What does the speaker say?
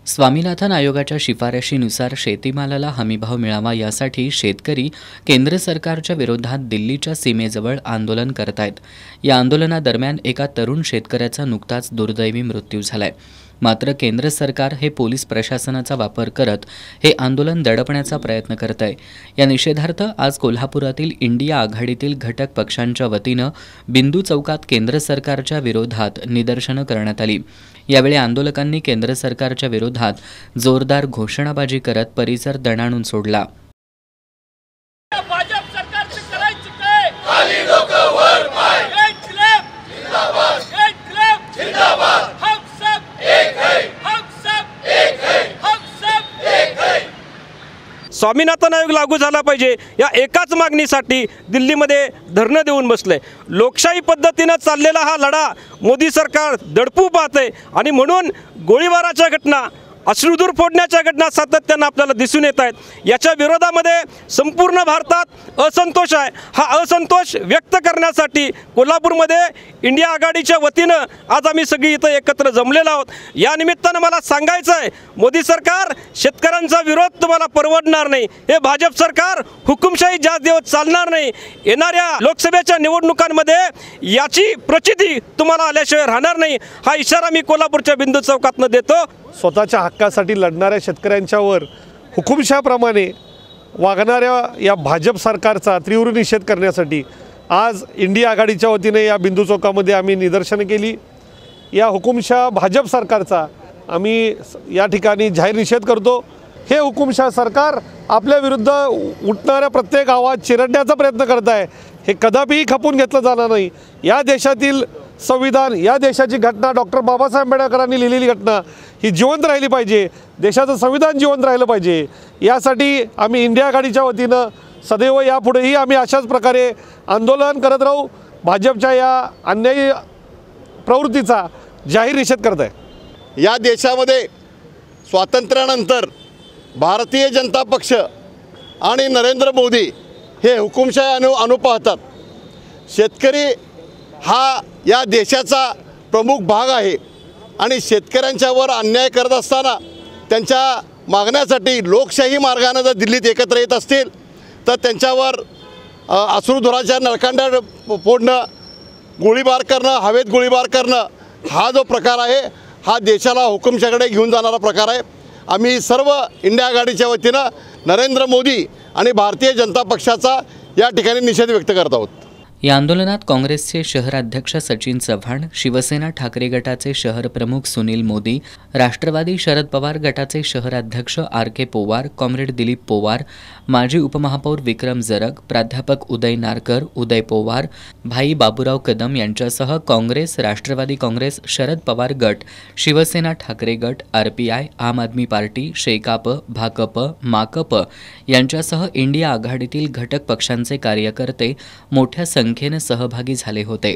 स्वामीनाथन आयोगाच्या शिफारशीनुसार शेतीमालाला हमीभाव मिळावा यासाठी शेतकरी केंद्र सरकारच्या विरोधात दिल्लीच्या सीमेजवळ आंदोलन करतायत। या आंदोलनादरम्यान एका तरुण शेतकऱ्याचा नुकताच दुर्दैवी मृत्यू झालाय। मात्र केंद्र सरकार हे पोलीस प्रशासनाचा वापर करत हे आंदोलन दडपण्याचा प्रयत्न करत आहे। या निषेधार्थ आज कोल्हापुरातील इंडिया आघाडीतील घटक पक्षांच्या वतीनं बिंदू चौकात केंद्र सरकारच्या विरोधात निदर्शनं करण्यात आली। यावेळी आंदोलकांनी केंद्र सरकारच्या विरोधात जोरदार घोषणाबाजी करत परिसर दणाणून सोडला। स्वामीनाथन आयोग लागू झाला पाहिजे या एकाच मागणीसाठी दिल्लीमध्ये धरणं देऊन बसले। लोकशाही पद्धतीने चाललेला हा लढा मोदी सरकार दडपू पाहते आणि म्हणून गोळीबाराच्या घटना, अश्रुधूर फोडण्याच्या घटना सातत्याने आपल्याला दिसून येत आहेत। याच्या विरोधामध्ये संपूर्ण भारतात असंतोष आहे। हा असंतोष व्यक्त करण्यासाठी कोल्हापूरमध्ये इंडिया आघाडीच्या वतीनं आज आम्ही सगळी इथं एकत्र जमलेलो आहोत। या निमित्तानं मला सांगायचं आहे, मोदी सरकार शेतकऱ्यांचा विरोध तुम्हाला परवडणार नाही। हे भाजप सरकार हुकुमशाही जास्त दिवस चालणार नाही। येणाऱ्या लोकसभेच्या निवडणुकांमध्ये याची प्रचिती तुम्हाला आल्याशिवाय राहणार नाही। हा इशारा मी कोल्हापूरच्या बिंदू चौकातनं देतो। स्वतःच्या हक्कासाठी लढणाऱ्या शेतकऱ्यांच्यावर हुकुमशाहीप्रमाणे वागणाऱ्या या भाजप सरकारचा तीव्र निषेध करण्यासाठी आज इंडिया आघाडीच्या वतीने या बिंदू चौकामध्ये आम्ही निदर्शनं केली। या हुकुमशाह भाजप सरकारचा आम्ही या ठिकाणी जाहीर निषेध करतो। हे हुकुमशाह सरकार आपल्या विरुद्ध उठणाऱ्या प्रत्येक आवाज चिरडण्याचा प्रयत्न करत आहे। हे कदापिही खपून घेतलं जाणार नाही। या देशातील संविधान, या देशाची घटना, डॉक्टर बाबासाहेब आंबेडकरांनी लिहिलेली घटना ही जिवंत राहिली पाहिजे। देशाचं संविधान जिवंत राहिलं पाहिजे। यासाठी आम्ही इंडिया आघाडीच्या वतीनं सदैव यापुढेही आम्ही अशाच प्रकारे आंदोलन करत राहू। भाजपच्या या अन्यायी प्रवृत्तीचा जाहीर निषेध करत आहे। या देशामध्ये स्वातंत्र्यानंतर भारतीय जनता पक्ष आणि नरेंद्र मोदी हे हुकुमशाही अनुपाहतात। शेतकरी हा या देशाचा प्रमुख भाग आहे आणि शेतकऱ्यांच्यावर अन्याय करत असताना त्यांच्या मागण्यासाठी लोकशाही मार्गाने जर दिल्लीत एकत्र येत असतील तर त्यांच्यावर अश्रुधुराच्या नळकांड्या फोडणं, गोळीबार करणं, हवेत गोळीबार करणं हा जो प्रकार आहे हा देशाला हुकुमशाहीकडे घेऊन जाणारा प्रकार आहे। आम्ही सर्व इंडिया आघाडीच्या वतीनं नरेंद्र मोदी आणि भारतीय जनता पक्षाचा या ठिकाणी निषेध व्यक्त करत आहोत। या आंदोलनात काँग्रेसचे शहराध्यक्ष सचिन चव्हाण, शिवसेना ठाकरे गटाचे शहर प्रमुख सुनील मोदी, राष्ट्रवादी शरद पवार गटाचे शहराध्यक्ष आर.के. पोवार, कॉम्रेड दिलीप पोवार, माजी उपमहापौर विक्रम जरग, प्राध्यापक उदय नारकर, उदय पोवार, भाई बाबूराव कदम यांच्यासह काँग्रेस, राष्ट्रवादी काँग्रेस, शरद पवार गट, शिवसेना ठाकरे गट, आर.पी.आय, आम आदमी पार्टी, शेकाप, भाकप, माकप यांच्यासह इंडिया आघाडीतील घटक पक्षांचे कार्यकर्ते मोठ्या संख्येने सहभागी झाले होते।